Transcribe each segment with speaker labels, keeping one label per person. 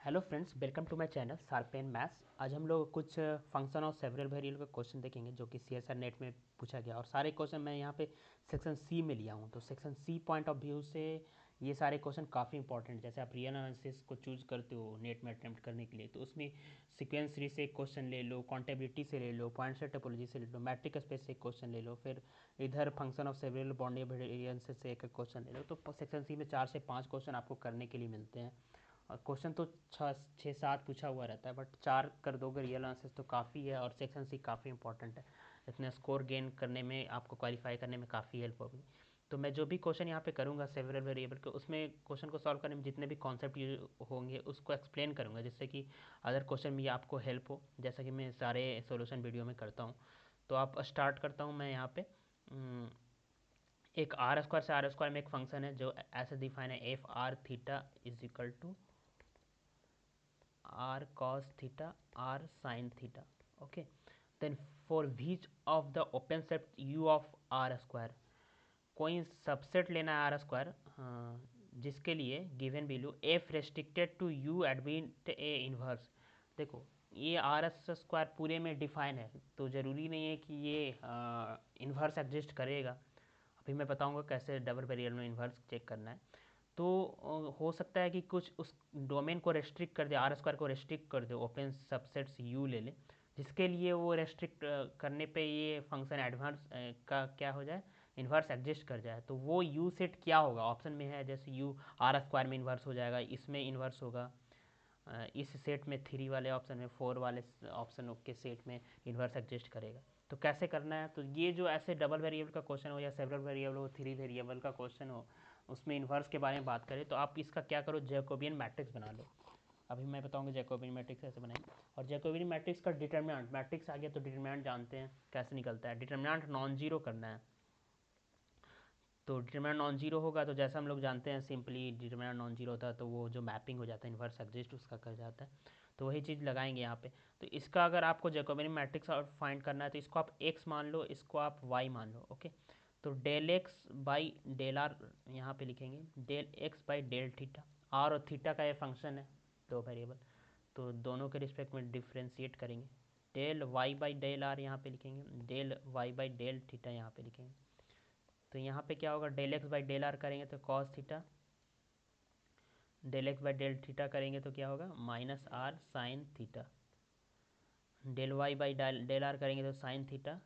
Speaker 1: Hello friends, welcome to my channel sharpen maths. आज हम लोग कुछ फंक्शन ऑफ सेवरल वेरिएबल का क्वेश्चन देखेंगे जो कि सीएसआर नेट में पूछा गया। और सारे क्वेश्चन मैं यहाँ पे सेक्शन सी में लिया हूँ। तो section C point of view से ये सारे क्वेश्चन काफ़ी इंपॉर्टेंट। जैसे आप रियल एनालिसिस को चूज करते हो नेट में अटैम्प्ट करने के लिए, तो उसमें सीक्वेंस सीरीज से एक क्वेश्चन ले लो, कॉन्टेबिलिटी से ले लो, पॉइंट से टोपोलॉजी से ले लो, मैट्रिक स्पेस से एक क्वेश्चन ले लो, फिर इधर function of several bond variance से एक क्वेश्चन ले लो। तो सेक्शन सी में 4 से 5 क्वेश्चन आपको करने के लिए मिलते हैं। और क्वेश्चन तो छः सात पूछा हुआ रहता है, बट 4 कर दोगे रियल आंसर्स तो काफ़ी है। और सेक्शन सी काफ़ी इंपॉर्टेंट है, इसमें स्कोर गेन करने में, आपको क्वालिफाई करने में काफ़ी हेल्प होगी। तो मैं जो भी क्वेश्चन यहाँ पे करूँगा सेवरल वेरिएबल के, उसमें क्वेश्चन को सॉल्व करने में जितने भी कॉन्सेप्ट होंगे उसको एक्सप्लेन करूँगा, जिससे कि अदर क्वेश्चन में आपको हेल्प हो, जैसा कि मैं सारे सोल्यूशन वीडियो में करता हूँ। तो आप स्टार्ट करता हूँ मैं यहाँ पे। एक आर स्क्वायर से आर स्क्वायर में एक फंक्शन है जो ऐसे डिफाइन है, f r theta is equal to r cos theta r sin theta. Okay, then for which of the open set u of r square, कोई सबसेट लेना है आर स्क्वायर जिसके लिए given value f restricted to U admit a inverse. देखो, ये R S square पूरे में define है, तो ज़रूरी नहीं है कि ये इन्वर्स एग्जिस्ट करेगा। अभी मैं बताऊंगा कैसे डबल वेरिएबल में इन्वर्स चेक करना है। तो हो सकता है कि कुछ उस डोमेन को रेस्ट्रिक्ट कर दे, आर स्क्वायर को रेस्ट्रिक्ट कर दे, ओपन सबसेट्स यू ले ले, जिसके लिए वो रेस्ट्रिक्ट करने पे ये फंक्शन एडवांस का क्या हो जाए, इन्वर्स एग्जिस्ट कर जाए। तो वो यू सेट क्या होगा, ऑप्शन में है जैसे यू आर स्क्वायर में इन्वर्स हो जाएगा, इसमें इन्वर्स होगा, इस सेट में 3 वाले ऑप्शन में, 4 वाले ऑप्शन के सेट में इन्वर्स एग्जिस्ट करेगा। तो कैसे करना है, तो ये जो ऐसे डबल वेरिएबल का क्वेश्चन हो या सेवरल वेरिएबल हो, 3 वेरिएबल का क्वेश्चन हो, उसमें इन्वर्स के बारे में बात करें, तो आप इसका क्या करो, जैकोबियन मैट्रिक्स बना लो। अभी मैं बताऊंगा जैकोबियन मैट्रिक्स कैसे बनाएंगे। और जैकोबियन मैट्रिक्स का डिटर्मिनेंट, मैट्रिक्स आ गया तो डिटर्मिनेंट जानते हैं कैसे निकलता है। डिटर्मिनेंट नॉन जीरो करना है, तो डिटर्मिनेंट नॉन जीरो होगा तो जैसा हम लोग जानते हैं सिंपली डिटर्मिनेंट नॉन जीरो होता है तो वो जो मैपिंग हो जाता है इन्वर्स एग्जिस्ट उसका कर जाता है। तो वही चीज़ लगाएंगे यहाँ पे। तो इसका अगर आपको जैकोबियन मैट्रिक्स फाइंड करना है तो इसको आप x मान लो, इसको आप y मान लो। ओके, तो del x by del r यहाँ पे लिखेंगे, del x by del theta. R और थीटा का ये फंक्शन है, दो वेरिएबल, तो दोनों के रिस्पेक्ट में डिफ्रेंशिएट करेंगे। Del y by del r यहाँ पे लिखेंगे, del y by del theta यहाँ पे लिखेंगे। तो यहाँ पे क्या होगा, del x by del r करेंगे तो cos theta, del x by del theta करेंगे तो क्या होगा, minus r sine theta. Del y by del r करेंगे तो sine theta,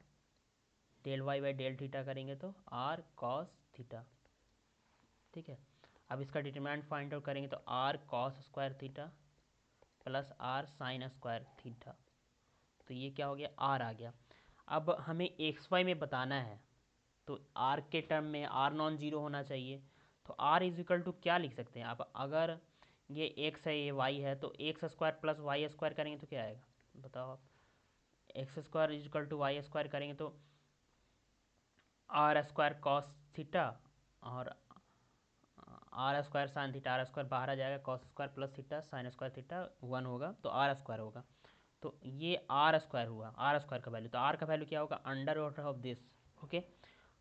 Speaker 1: del y by del theta करेंगे तो आर कॉस थीटा। ठीक है, अब इसका डिटरमिनेंट फाइंड आउट करेंगे तो r cos square theta plus r sine square theta. तो ये क्या हो गया, आर आ गया। अब हमें एक्स वाई में बताना है, तो आर के टर्म में आर नॉन जीरो होना चाहिए। तो आर इज इक्वल टू क्या लिख सकते हैं आप, अगर ये एक्स है ये वाई है, तो x square plus y square करेंगे तो क्या आएगा बताओ आप। X square is equal to y square करेंगे तो आर स्क्वायर कॉस थीटा, और r square sine theta, r square बाहर आ जाएगा, cos square plus theta sine square theta 1 होगा तो आर स्क्वायर होगा। तो ये आर स्क्वायर हुआ, आर स्क्वायर का वैल्यू, तो आर का वैल्यू क्या होगा, under root of this. Okay,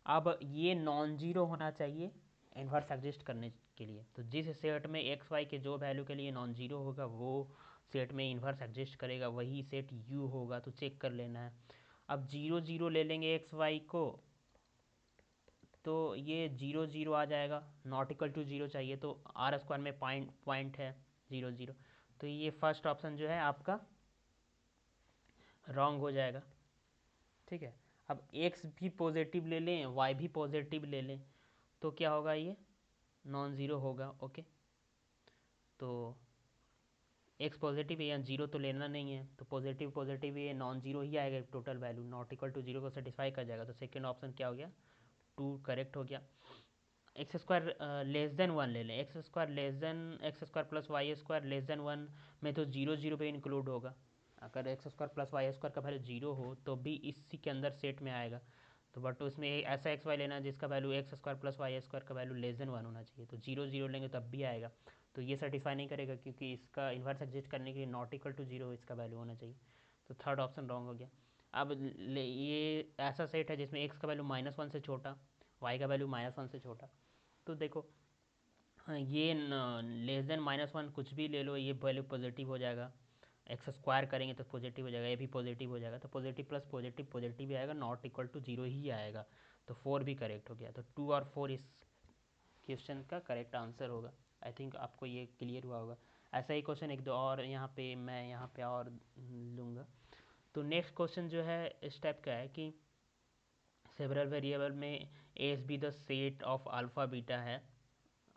Speaker 1: अब ये नॉन जीरो होना चाहिए इन्वर्स एग्जिस्ट करने के लिए। तो जिस सेट में एक्स वाई के जो वैल्यू के लिए नॉन जीरो होगा वो सेट में इन्वर्स एग्जिस्ट करेगा, वही सेट यू होगा। तो चेक कर लेना है। अब जीरो जीरो ले लेंगे एक्स वाई को, तो ये जीरो जीरो आ जाएगा, नॉट इक्वल टू जीरो चाहिए, तो आर स्क्वायर में पॉइंट है जीरो जीरो, तो ये फर्स्ट ऑप्शन जो है आपका रॉन्ग हो जाएगा। ठीक है, अब एक्स भी पॉजिटिव ले लें, वाई भी पॉजिटिव ले लें, तो क्या होगा, ये नॉन ज़ीरो होगा। ओके, तो एक्स पॉजिटिव है, यहाँ जीरो तो लेना नहीं है, तो पॉजिटिव पॉजिटिव ये नॉन जीरो ही आएगा, total value not equal to zero को सेटिस्फाई कर जाएगा। तो सेकेंड ऑप्शन क्या हो गया, टू करेक्ट हो गया। X square less than one ले लें, x square less than x square plus y square less than one में तो जीरो जीरो पे इंक्लूड होगा। अगर x square plus y square का वैल्यू जीरो हो तो भी इसी के अंदर सेट में आएगा। तो बट उसमें ऐसा एक्स वाई लेना जिसका value x square plus y square का वैल्यू लेस देन वन होना चाहिए, तो जीरो जीरो लेंगे तब भी आएगा। तो ये सेटिस्फाई नहीं करेगा क्योंकि इसका इन्वर्स एग्जिस्ट करने के लिए नॉट इक्वल टू जीरो इसका वैल्यू होना चाहिए। तो थर्ड ऑप्शन रॉन्ग हो गया। अब ये ऐसा सेट है जिसमें एक्स का वैल्यू माइनस वन से छोटा, वाई का वैल्यू माइनस वन से छोटा। तो देखो हाँ, ये लेस देन -1 कुछ भी ले लो, ये वैल्यू पॉजिटिव हो जाएगा। एक्स स्क्वायर करेंगे तो पॉजिटिव हो जाएगा, ये भी पॉजिटिव हो जाएगा, तो पॉजिटिव प्लस पॉजिटिव पॉजिटिव भी आएगा, नॉट इक्वल टू जीरो ही आएगा। तो 4 भी करेक्ट हो गया, तो 2 और 4 इस क्वेश्चन का करेक्ट आंसर होगा। आई थिंक आपको ये क्लियर हुआ होगा। ऐसा ही क्वेश्चन एक दो और यहाँ पे मैं यहाँ पे और लूँगा। तो नेक्स्ट क्वेश्चन जो है इस टाइप का है कि सेवरल वेरिएबल में A S be the set of alpha beta है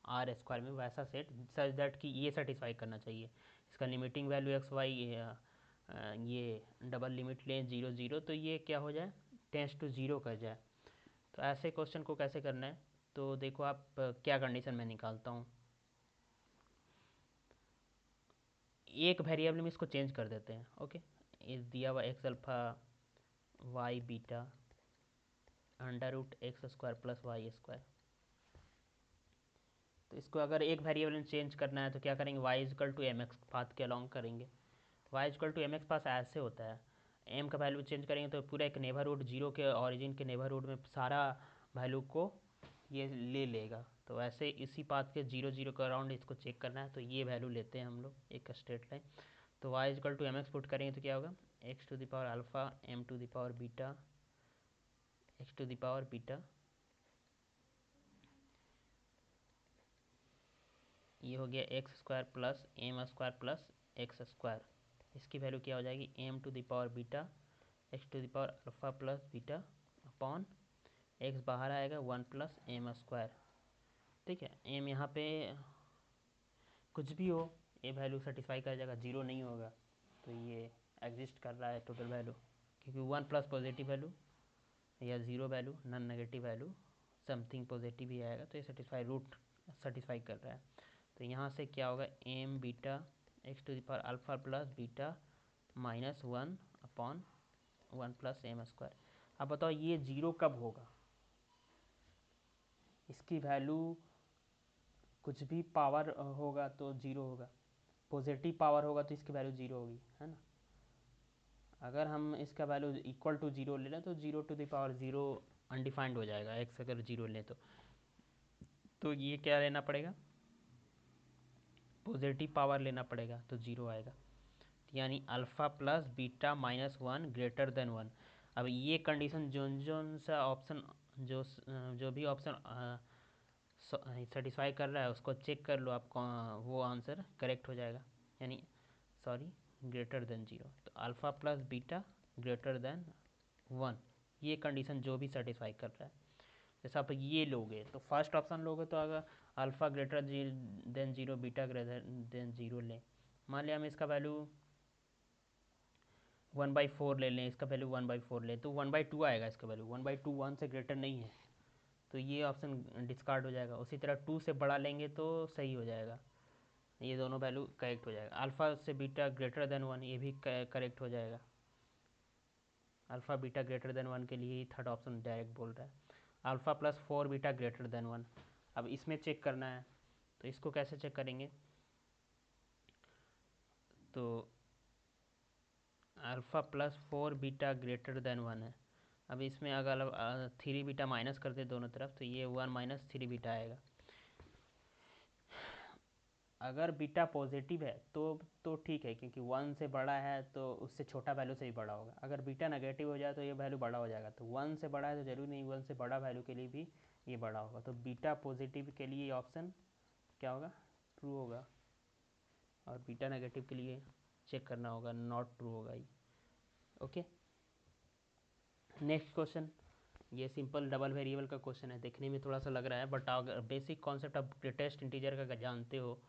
Speaker 1: आर स्क्वायर में, वैसा सेट सच दैट कि ये सेटिस्फाई करना चाहिए। इसका लिमिटिंग वैल्यू एक्स वाई ये डबल लिमिट लें 0 0, तो ये क्या हो जाए, टेंस टू ज़ीरो कर जाए। तो ऐसे क्वेश्चन को कैसे करना है, तो देखो आप क्या कंडीशन में निकालता हूँ। एक वेरिएबल में इसको चेंज कर देते हैं। ओके, इस दिया हुआ x alpha y beta under root x square plus y square. तो इसको अगर एक वेरिएबल में चेंज करना है तो क्या करेंगे, y is equal to m x path के अलॉन्ग करेंगे। Y is equal to m x pass ऐसे होता है, एम का वैल्यू चेंज करेंगे तो पूरा एक नेबरहुड जीरो के ऑरिजिन के नेबरहुड में सारा वैल्यू को ये ले लेगा। तो ऐसे इसी पाथ के 0 0 के अराउंड इसको चेक करना है, तो ये वैल्यू लेते हैं हम लोग एक स्ट्रेट लाइन। तो y is equal to m x put करेंगे तो क्या होगा, x to the power alpha m to the power beta x to the power beta, ये हो गया x square plus m square plus x square. इसकी value क्या हो जाएगी, m to the power beta x to the power alpha plus beta upon x बाहर आएगा 1 plus m square. ठीक है, एम यहाँ पे कुछ भी हो, ये वैल्यू सेटिस्फाई कर जाएगा, जीरो नहीं होगा तो ये एग्जिस्ट कर रहा है टोटल वैल्यू, क्योंकि 1 प्लस पॉजिटिव वैल्यू या zero value non negative value something positive ही आएगा, तो ये सेटिस्फाई रूट सेटिस्फाई कर रहा है। तो यहाँ से क्या होगा, m beta x to the power alpha plus beta -1 upon 1 plus m square. अब बताओ ये जीरो कब होगा, इसकी वैल्यू कुछ भी पावर होगा तो जीरो होगा, पॉजिटिव पावर होगा तो इसकी वैल्यू जीरो होगी, है ना। अगर हम इसका वैल्यू इक्वल टू जीरो ले लें तो zero to the power zero undefined हो जाएगा, एक्स अगर जीरो लें तो ये क्या लेना पड़ेगा, पॉजिटिव पावर लेना पड़ेगा तो जीरो आएगा। यानी alpha plus beta -1 greater than 1। अब ये कंडीशन जोन जोन सा ऑप्शन जो जो भी ऑप्शन सेटिस्फाई कर रहा है उसको चेक कर लो आप, वो आंसर करेक्ट हो जाएगा। यानी सॉरी, ग्रेटर देन जीरो, तो alpha plus beta greater than 1, ये कंडीशन जो भी सेटिस्फाई कर रहा है। जैसे आप ये लोगे तो फर्स्ट ऑप्शन लोगे तो अगर alpha greater than zero beta greater than zero लें, मान लिया हम इसका वैल्यू 1/4 ले लें, इसका वैल्यू 1/4 लें तो 1/2 आएगा, इसका वैल्यू 1/2 1 से ग्रेटर नहीं है, तो ये ऑप्शन डिस्कार्ड हो जाएगा। उसी तरह 2 से बड़ा लेंगे तो सही हो जाएगा, ये दोनों वैल्यू करेक्ट हो जाएगा। अल्फ़ा से बीटा ग्रेटर देन 1 ये भी करेक्ट हो जाएगा, अल्फ़ा बीटा ग्रेटर देन 1 के लिए ही थर्ड ऑप्शन डायरेक्ट बोल रहा है। Alpha plus 4 beta greater than 1, अब इसमें चेक करना है, तो इसको कैसे चेक करेंगे, तो alpha plus 4 beta greater than 1 है। अब इसमें अगर 3 बीटा माइनस कर दे दोनों तरफ तो ये 1 माइनस 3 बीटा आएगा। अगर बीटा पॉजिटिव है तो ठीक है, क्योंकि 1 से बड़ा है तो उससे छोटा वैल्यू से भी बड़ा होगा। अगर बीटा नेगेटिव हो जाए तो ये वैल्यू बड़ा हो जाएगा, तो 1 से बड़ा है तो जरूरी नहीं 1 से बड़ा वैल्यू के लिए भी ये बड़ा होगा। तो बीटा पॉजिटिव के लिए ऑप्शन क्या होगा, ट्रू होगा, और बीटा नेगेटिव के लिए चेक करना होगा, नॉट ट्रू होगा ये। ओके, नेक्स्ट क्वेश्चन, ये सिंपल डबल वेरिएबल का क्वेश्चन है, देखने में थोड़ा सा लग रहा है बट अगर बेसिक कॉन्सेप्ट आप ग्रेटेस्ट इंटीजर का जानते हो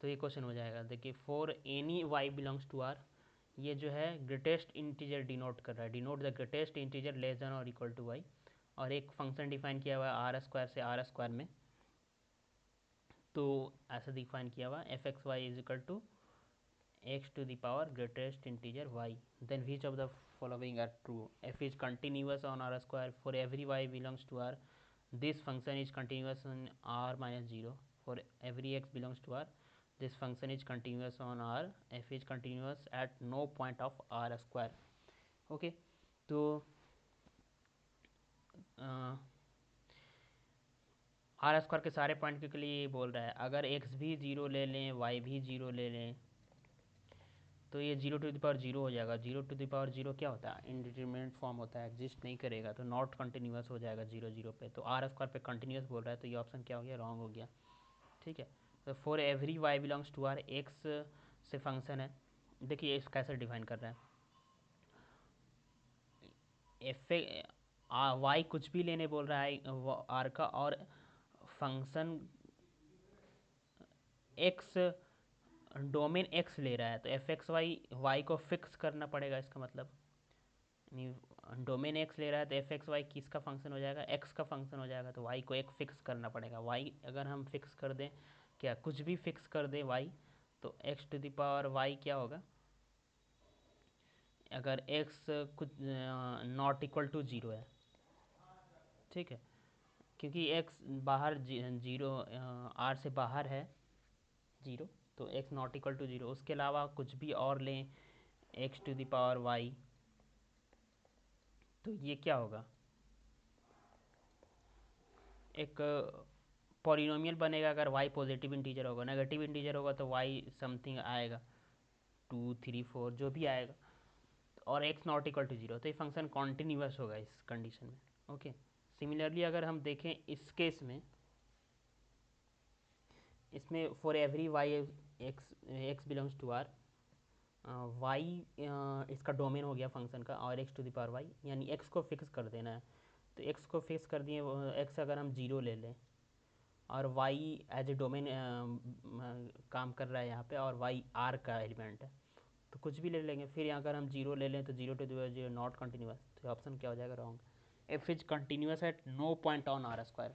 Speaker 1: तो ये क्वेश्चन हो जाएगा। देखिए, for any y belongs to R, ये जो है ग्रेटेस्ट इंटीजर डिनोट कर रहा है, denote the greatest integer less than और इक्वल टू वाई, और एक फंक्शन डिफाइन किया हुआ है आर स्क्वायर से आर स्क्वायर में, तो ऐसा डिफाइन किया हुआ f x y is equal to x to the power greatest integer y, then which of the following are true, f is continuous on r square, for every y belongs to r this function is continuous on r minus 0, for every x belongs to r this function is continuous on r, f is continuous at no point of r square. Okay, तो r square के सारे point के लिए ये बोल रहा है, अगर एक्स भी जीरो ले लें, वाई भी जीरो ले लें, तो ये zero to the power zero हो जाएगा। Zero to the power zero क्या होता है? इनडिटरमिनेट फॉर्म होता है, एग्जिस्ट नहीं करेगा, तो नॉट कंटिन्यूस हो जाएगा जीरो जीरो पे। तो आर स्क्वायर पे कंटिन्यूस बोल रहा है, तो ये ऑप्शन क्या हो गया? रॉन्ग हो गया। ठीक है। तो for every y belongs to R, x से फंक्शन है। देखिए इस कैसे डिफाइन कर रहा है, एफ वाई कुछ भी लेने बोल रहा है आर का, और फंक्शन एक्स डोमेन एक्स ले रहा है, तो एफ एक्स वाई वाई को फिक्स करना पड़ेगा। इसका मतलब डोमेन एक्स ले रहा है तो एफ एक्स वाई किसका फंक्शन हो जाएगा? एक्स का फंक्शन हो जाएगा, तो वाई को एक फिक्स करना पड़ेगा। वाई अगर हम फिक्स कर दें, क्या कुछ भी फिक्स कर दें वाई, तो x to the power y क्या होगा? अगर एक्स कुछ नॉट इक्वल टू ज़ीरो है, ठीक है, क्योंकि एक्स बाहर जीरो आर से बाहर है जीरो, तो x not equal to zero. उसके अलावा कुछ भी और लें x to the power y, तो ये क्या होगा? एक पॉलिनोमियल बनेगा अगर वाई पॉजिटिव इंटीजर होगा। नेगेटिव इंटीजर होगा तो वाई समथिंग आएगा, टू थ्री फोर जो भी आएगा, और x not equal to zero, तो ये फंक्शन कॉन्टिन्यूस होगा इस कंडीशन में। ओके। सिमिलरली अगर हम देखें इस केस में, इसमें for every y x x belongs to R, y इसका डोमेन हो गया फंक्शन का, और x to the power y, यानी एक्स को फिक्स कर देना है। तो एक्स को फिक्स कर दिए, एक्स अगर हम जीरो ले लें, और वाई एज ए डोमेन काम कर रहा है यहाँ पे, और वाई आर का एलिमेंट है, तो कुछ भी ले लेंगे। फिर यहाँ अगर हम जीरो ले लें तो zero to zero not continuous, तो ऑप्शन क्या हो जाएगा? Wrong. F is continuous at no point on R square,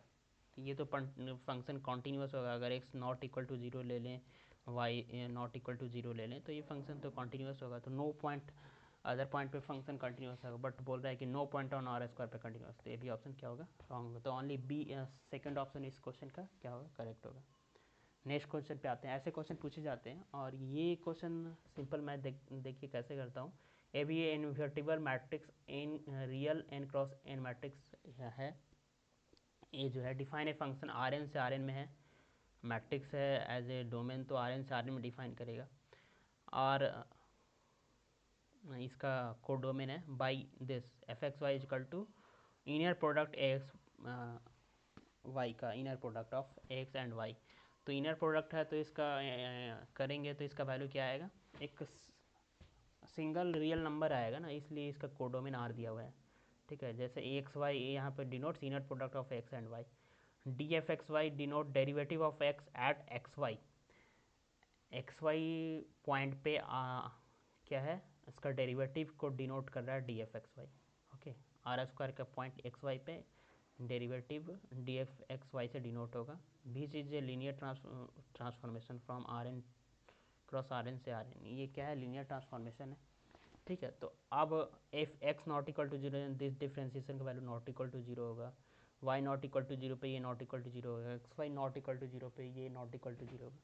Speaker 1: तो ये तो फंक्शन कॉन्टीन्यूस होगा। अगर x not equal to zero ले लें, y not equal to zero ले लें, तो ये फंक्शन तो कॉन्टीन्यूस होगा। तो नो पॉइंट अदर पॉइंट पे फंक्शन कंटिन्यूस होगा, बट बोल रहा है कि no point on R square पे कंटिन्यूस, तो ये भी ऑप्शन क्या होगा? रॉन्ग होगा। तो ओनली बी सेकंड ऑप्शन इस क्वेश्चन का क्या होगा? करेक्ट होगा। नेक्स्ट क्वेश्चन पे आते हैं। ऐसे क्वेश्चन पूछे जाते हैं, और ये क्वेश्चन सिंपल मैं देखिए कैसे करता हूँ। A B invertible matrix in real n cross n matrix है। ये जो है define a function R n से आर एन में है, मैट्रिक्स है एज ए डोमेन, तो आर एन से आर एन में डिफाइन करेगा। और इसका कोड डोमेन है by this f x y is equal to inner product x y का, inner product of x and y. तो इनर प्रोडक्ट है, तो इसका करेंगे तो इसका वैल्यू क्या आएगा? एक सिंगल रियल नंबर आएगा ना, इसलिए इसका कोडोमेन आर दिया हुआ है। ठीक है, जैसे एक्स वाई यहाँ पे denotes inner product of x and y, d f x y denote derivative of x at x y. X y point पे क्या है? इसका डेरिवेटिव को डिनोट कर रहा है d f x y. Okay. R square का पॉइंट एक्स वाई पे derivative d f x y से डिनोट होगा। This is a linear transformation from R n cross R n से आर एन, ये क्या है? लीनियर ट्रांसफॉर्मेशन है। ठीक है, तो अब f x not equal to zero, this differentiation का value not equal to zero होगा। Y not equal to zero पे ये नॉट इक्वल टू जीरो होगा, x y not equal to zero पे ये नॉट इक्वल टू जीरो होगा,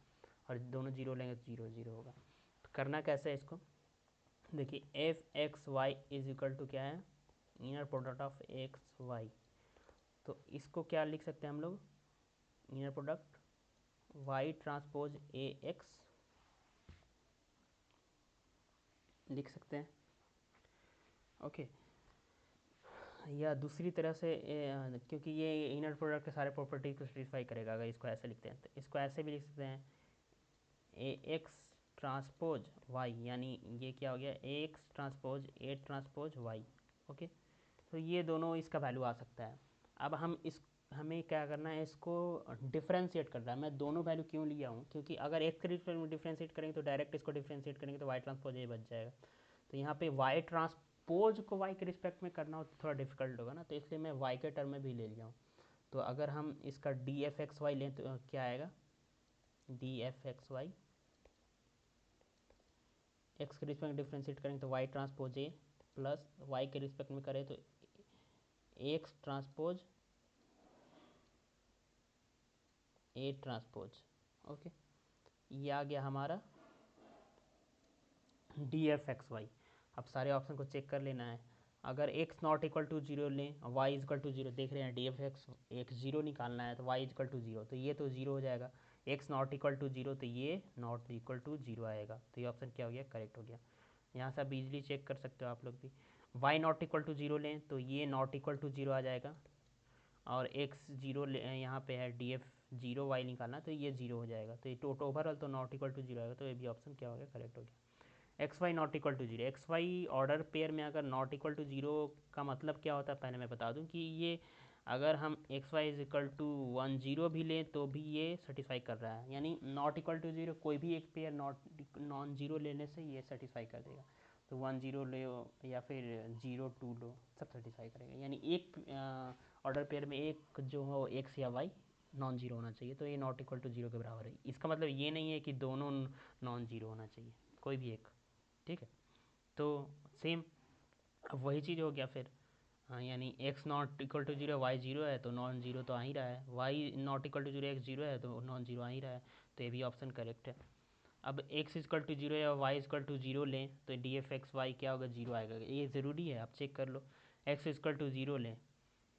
Speaker 1: और दोनों जीरो लेंगे तो जीरो जीरो होगा। तो करना कैसे है इसको? देखिए f x y is equal to क्या है? Inner product of x y. तो इसको क्या लिख सकते हैं हम लोग? Inner product y transpose A x लिख सकते हैं। ओके। या दूसरी तरह से क्योंकि ये इनर प्रोडक्ट के सारे प्रॉपर्टी को सेटिस्फाई करेगा, अगर इसको ऐसे लिखते हैं तो इसको ऐसे भी लिख सकते हैं, ए एक्स ट्रांसपोज वाई, यानी ये क्या हो गया? A x transpose A transpose y. Okay. तो ये दोनों इसका वैल्यू आ सकता है। अब हमें क्या करना है? इसको डिफ्रेंशिएट करना है। मैं दोनों वैल्यू क्यों लिया हूँ? क्योंकि अगर एक के डिफ्रेंशिएट करेंगे तो डायरेक्ट इसको डिफ्रेंशिएट करेंगे तो वाई ट्रांसपोज ए बच जाएगा। तो यहाँ पे वाई ट्रांसपोज को वाई के रिस्पेक्ट में करना हो तो थोड़ा डिफिकल्ट होगा ना, तो इसलिए मैं वाई के टर्म में भी ले लिया हूँ। तो अगर हम इसका डी एफ एक्स वाई लें तो क्या आएगा? D f x y x के रिस्पेक्ट में डिफ्रेंशिएट करेंगे तो y transpose A, plus y के रिस्पेक्ट में करें तो x transpose A transpose. Okay. ये आ गया हमारा डी एफ एक्स वाई। अब सारे ऑप्शन को चेक कर लेना है। अगर x not equal to zero लें, y इक्वल टू जीरो, देख रहे हैं डी एफ एक्स एक जीरो निकालना है तो y इक्वल टू जीरो, तो ये तो जीरो हो जाएगा। x not equal to zero तो ये नॉट इक्वल टू जीरो आएगा, तो ये ऑप्शन क्या हो गया, करेक्ट हो गया। यहाँ से आप इजीली चेक कर सकते हो आप लोग भी। y not equal to zero लें तो ये नॉट इक्वल टू जीरो आ जाएगा, और x जीरो यहाँ पे है डी एफ जीरो वाई निकालना तो ये जीरो हो जाएगा, तो ये टोटल ओवरऑल तो नॉट इक्वल टू जीरो आएगा, तो ये भी ऑप्शन क्या हो गया, करेक्ट हो गया। X y not equal to zero, x y order pair में अगर नॉट इक्वल टू जीरो का मतलब क्या होता है पहले मैं बता दूं कि ये अगर हम x y is equal to one zero भी लें तो भी ये सेटिस्फाई कर रहा है, यानी नॉट इक्वल टू जीरो कोई भी एक पेयर नॉन जीरो लेने से ये सेटिस्फाई कर देगा। तो वन जीरो लो या फिर जीरो टू लो, सब सेटिस्फाई करेगा, यानी एक ऑर्डर पेयर में एक जो हो एक्स या वाई नॉन जीरो होना चाहिए, तो ये नॉट इक्वल टू जीरो के बराबर है। इसका मतलब ये नहीं है कि दोनों नॉन जीरो होना चाहिए, कोई भी एक, ठीक है। तो सेम अब वही चीज़ हो गया फिर, हाँ, यानी x not equal to zero y zero है तो नॉन जीरो तो आ ही रहा है, y not equal to zero x zero है तो नॉन जीरो आ ही रहा है, तो ये भी ऑप्शन करेक्ट है। अब x इक्वल टू जीरो या y इक्वल टू जीरो लें तो डी एफ एक्स वाई क्या होगा, जीरो आएगा, ये ज़रूरी है, आप चेक कर लो। x इक्वल टू जीरो लें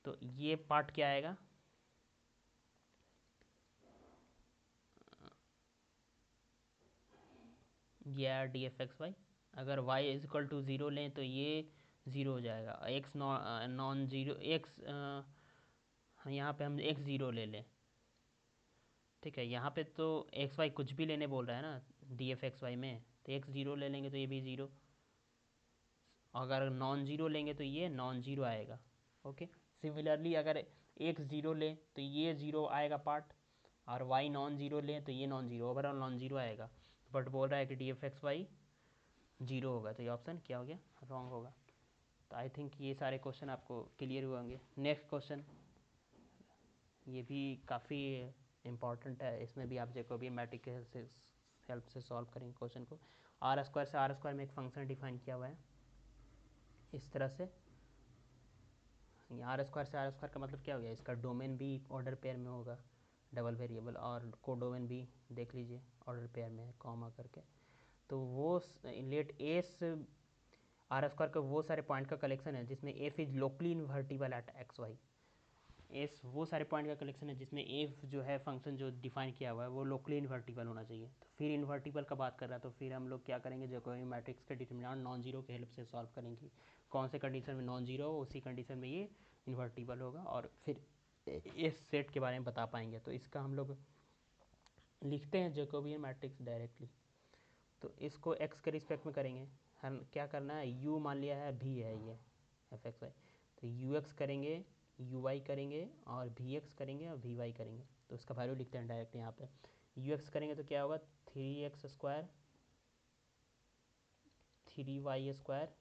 Speaker 1: तो ये पार्ट क्या आएगा, ये डी एफ एक्स वाई। अगर y इक्वल टू ज़ीरो लें तो ये ज़ीरो हो जाएगा, x नॉन ज़ीरो एक्स, यहाँ पे हम x ज़ीरो ले लें, ठीक है। यहाँ पे तो एक्स वाई कुछ भी लेने बोल रहा है ना डी एफ एक्स वाई में, तो एक्स ज़ीरो ले लेंगे तो ये भी ज़ीरो, अगर नॉन ज़ीरो लेंगे तो ये नॉन ज़ीरो आएगा, ओके। सिमिलरली अगर एक्स ज़ीरो लें तो ये ज़ीरो आएगा पार्ट, और वाई नॉन ज़ीरो लें तो ये non zero, overall non zero आएगा, बट बोल रहा है कि d f x y zero होगा, तो ये ऑप्शन क्या हो गया, रॉन्ग होगा। तो आई थिंक ये सारे क्वेश्चन आपको क्लियर हुए होंगे। नेक्स्ट क्वेश्चन, ये भी काफ़ी इम्पॉर्टेंट है, इसमें भी आप जैकोबियन मैट्रिक्स के हेल्प से सॉल्व करेंगे क्वेश्चन को। आर स्क्वायर से आर स्क्वायर में एक फंक्शन डिफाइन किया हुआ है इस तरह से, आर स्क्वायर से आर स्क्वायर का मतलब क्या हो गया, इसका डोमेन भी ऑर्डर पेयर में होगा डबल वेरिएबल, और को डोमेन भी देख लीजिए ऑर्डर पेयर में है कॉमा करके, तो वो लेट एस आर स्क्वायर के वो सारे पॉइंट का कलेक्शन है जिसमें f is locally invertible at x y. S वो सारे पॉइंट का कलेक्शन है जिसमें एफ जो है फंक्शन जो डिफाइन किया हुआ है वो लोकली इन्वर्टिबल होना चाहिए। तो फिर इन्वर्टिबल का बात कर रहा है तो फिर हम लोग क्या करेंगे, जैकोबियन मैट्रिक्स के डिटरमिनेंट नॉन जीरो के हेल्प से सॉल्व करेंगे, कौन से कंडीशन में नॉन जीरो हो उसी कंडीशन में ये इन्वर्टिबल होगा, और फिर इस सेट के बारे में बता पाएंगे। तो इसका हम लोग लिखते हैं जैकोबियन मैट्रिक्स डायरेक्टली, तो इसको एक्स के रिस्पेक्ट में करेंगे, हम क्या करना है, यू मान लिया है भी है ये एफ एक्स वाई, तो यू एक्स करेंगे, यू वाई करेंगे, और वी एक्स करेंगे, और वी वाई करेंगे, तो उसका वैल्यू लिखते हैं डायरेक्ट यहाँ पे। यू एक्स करेंगे तो क्या होगा, three x square three y square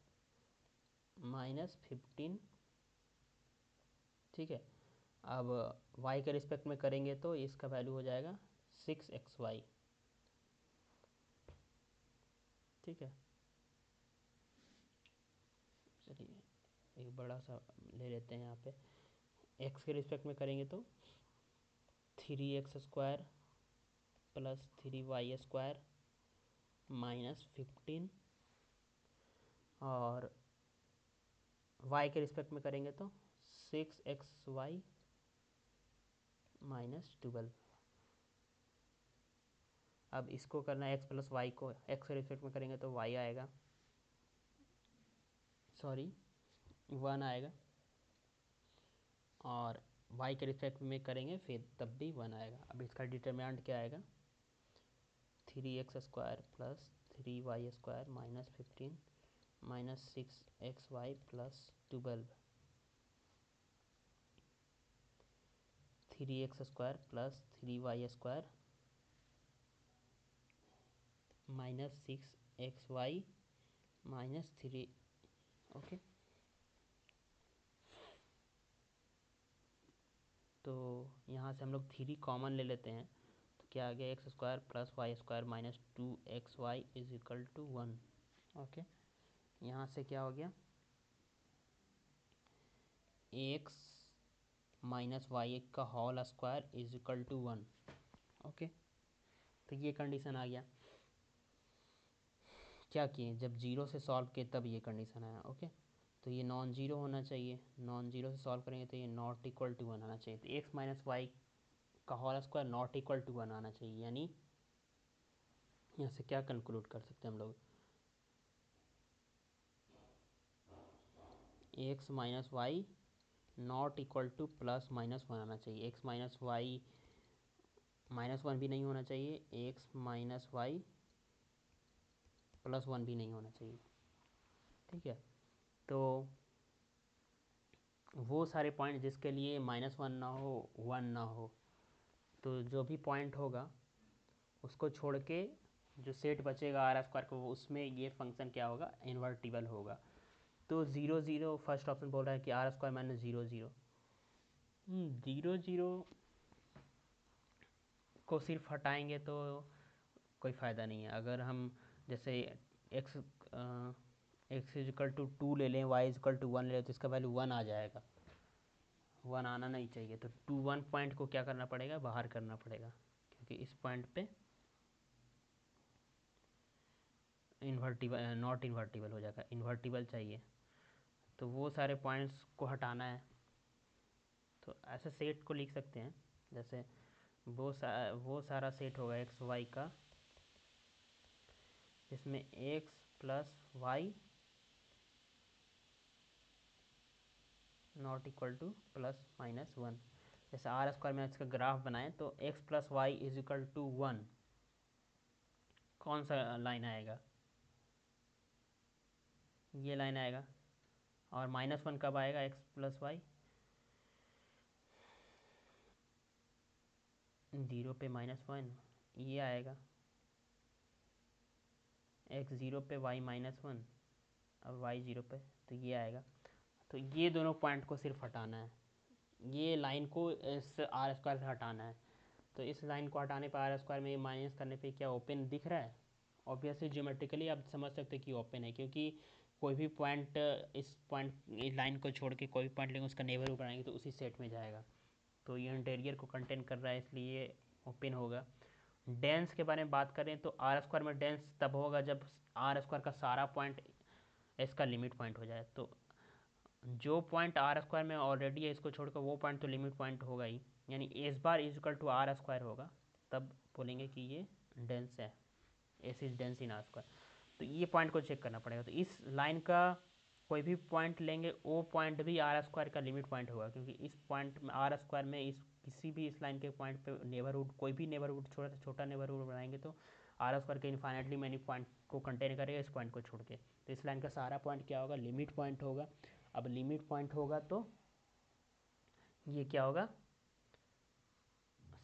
Speaker 1: minus 15, ठीक है। अब y के रिस्पेक्ट में करेंगे तो इसका वैल्यू हो जाएगा 6xy, ठीक है। चलिए एक बड़ा सा ले लेते हैं यहाँ पे, x के रिस्पेक्ट में करेंगे तो three x square plus three y square minus 15, और y के रिस्पेक्ट में करेंगे तो 6xy माइनस 12। अब इसको करना है x प्लस वाई को x के रिस्पेक्ट में करेंगे तो y आएगा, सॉरी 1 आएगा, और y के रिस्पेक्ट में करेंगे फिर तब भी 1 आएगा। अब इसका डिटरमिनेंट क्या आएगा, three x square plus three y square minus 15 minus 6xy plus 12, three x square plus three y square minus 6xy minus 3, okay. तो यहाँ से हम लोग थ्री कॉमन ले लेते हैं, तो क्या आ गया, x square plus y square minus 2xy is equal to 1, okay. यहाँ से क्या हो गया, एक्स माइनस वाई का whole square is equal to 1, okay. तो ये कंडीशन आ गया, क्या किए जब जीरो से सॉल्व किए तब ये कंडीशन आया, ओके। तो ये नॉन जीरो होना चाहिए, नॉन जीरो से सॉल्व करेंगे तो ये नॉट इक्वल टू 1 आना चाहिए। तो एक्स माइनस वाई का whole square not equal to 1 आना चाहिए, यानी यहाँ से क्या कंक्लूड कर सकते हैं हम लोग, x minus y not equal to plus minus 1 आना चाहिए। एक्स माइनस वाई -1 भी नहीं होना चाहिए, एक्स माइनस वाई +1 भी नहीं होना चाहिए। ठीक है, तो वो सारे पॉइंट जिसके लिए -1 ना हो, 1 ना हो, तो जो भी पॉइंट होगा उसको छोड़ के जो सेट बचेगा आर स्क्वायर को, उसमें ये फंक्शन क्या होगा, इन्वर्टिबल होगा। तो 0 0 फर्स्ट ऑप्शन बोल रहा है कि आर स्क्वायर माइनस 0 0, 0 0 को सिर्फ हटाएंगे तो कोई फ़ायदा नहीं है। अगर हम जैसे एक्स एक्स इजकल टू 2 ले लें, वाई इजकल टू 1 ले लें, तो इसका वैल्यू 1 आ जाएगा, 1 आना नहीं चाहिए। तो 2 1 पॉइंट को क्या करना पड़ेगा, बाहर करना पड़ेगा, क्योंकि इस पॉइंट पे इन्वर्टिबल नॉट इन्वर्टिबल हो जाएगा, इन्वर्टिबल चाहिए। तो वो सारे पॉइंट्स को हटाना है। तो ऐसे सेट को लिख सकते हैं, जैसे वो सारा सेट होगा एक्स वाई का, जिसमें x plus y not equal to +-1। जैसे आर स्क्वायर में इसका ग्राफ बनाएं तो x plus y is equal to 1, कौन सा लाइन आएगा, ये लाइन आएगा। और -1 कब आएगा, एक्स प्लस वाई 0 पे -1, ये आएगा। एक्स 0 पे वाई -1 और वाई 0 पे, तो ये आएगा। तो ये दोनों पॉइंट को सिर्फ हटाना है, ये लाइन को इस आर स्क्वायर से हटाना है। तो इस लाइन को हटाने पर आर स्क्वायर में माइनस करने पे क्या ओपन दिख रहा है, ऑब्वियसली ज्योमेट्रिकली आप समझ सकते हैं कि ओपन है, क्योंकि कोई भी पॉइंट इस लाइन को छोड़ के कोई भी पॉइंट लेंगे उसका नेबरहुड बनाएंगे तो उसी सेट में जाएगा। तो ये इंटीरियर को कंटेन कर रहा है, इसलिए ओपन होगा। डेंस के बारे में बात करें तो आर स्क्वायर में डेंस तब होगा जब आर स्क्वायर का सारा पॉइंट इसका लिमिट पॉइंट हो जाए। तो जो पॉइंट आर स्क्वायर में ऑलरेडी है इसको छोड़कर वो पॉइंट तो लिमिट पॉइंट होगा ही, यानी s bar is equal to r square होगा, तब बोलेंगे कि ये डेंस है, s is dense in r square. तो ये पॉइंट को चेक करना पड़ेगा। तो इस लाइन का कोई भी पॉइंट लेंगे वो पॉइंट भी आर स्क्वायर का लिमिट पॉइंट होगा, क्योंकि इस पॉइंट में आर स्क्वायर में इस किसी भी इस लाइन के पॉइंट पे नेबरहुड, कोई भी नेबरहुड छोटा से छोटा नेबरहुड बनाएंगे तो आर स्क्वायर के इन्फाइनेटली मैनी पॉइंट को कंटेन करेगा इस पॉइंट को छोड़ के। तो इस लाइन का सारा पॉइंट क्या होगा, लिमिट पॉइंट होगा। अब लिमिट पॉइंट होगा तो ये क्या होगा,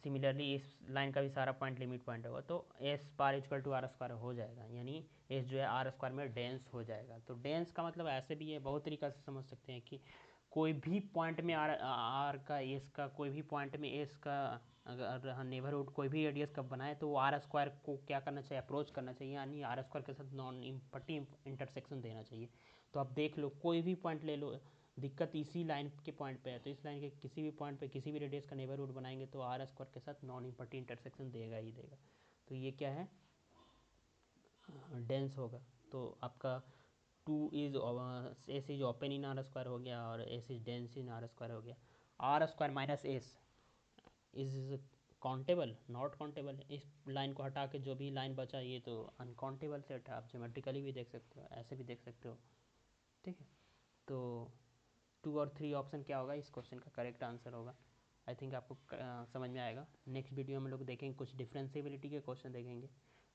Speaker 1: सिमिलरली इस लाइन का भी सारा पॉइंट लिमिट पॉइंट होगा, तो s bar equal to r square हो जाएगा, यानी एस जो है आर स्क्वायर में डेंस हो जाएगा। तो डेंस का मतलब ऐसे भी है, बहुत तरीका से समझ सकते हैं कि कोई भी पॉइंट में आर का एस का, कोई भी पॉइंट में एस का अगर नेबरहुड कोई भी रेडियस का बनाए तो वो आर स्क्वायर को क्या करना चाहिए, अप्रोच करना चाहिए, यानी आर स्क्वायर के साथ नॉन इम्पटी इंटरसेक्शन देना चाहिए। तो आप देख लो कोई भी पॉइंट ले लो, दिक्कत इसी लाइन के पॉइंट पे है, तो इस लाइन के किसी भी पॉइंट पे किसी भी रेडियस का नेबरहुड बनाएंगे तो आर स्क्वायर के साथ नॉन इम्पटी इंटरसेक्शन देगा ही देगा। तो ये क्या है, डेंस होगा। तो आपका 2 is s is open in r square हो गया और s is dense in r square हो गया। R square minus s is countable, not countable. इस लाइन को हटा के जो भी लाइन बचा ये तो अनकाउंटेबल सेट है, आप ज्योमेट्रिकली भी देख सकते हो, ऐसे भी देख सकते हो। ठीक है, तो 2 और 3 ऑप्शन क्या होगा इस क्वेश्चन का करेक्ट आंसर होगा। आई थिंक आपको समझ में आएगा। नेक्स्ट वीडियो में लोग देखेंगे कुछ डिफरेंशिएबिलिटी के क्वेश्चन देखेंगे,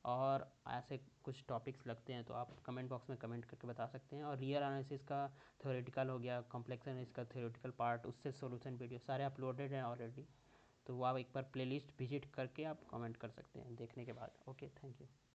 Speaker 1: और ऐसे कुछ टॉपिक्स लगते हैं तो आप कमेंट बॉक्स में कमेंट करके बता सकते हैं। और रियल एनालिसिस का थ्योरेटिकल हो गया, कॉम्प्लेक्स एनालिसिस का थ्योरेटिकल पार्ट, उससे सॉल्यूशन वीडियो सारे अपलोडेड हैं ऑलरेडी, तो वो आप एक बार प्लेलिस्ट विजिट करके आप कमेंट कर सकते हैं देखने के बाद। Okay, thank you.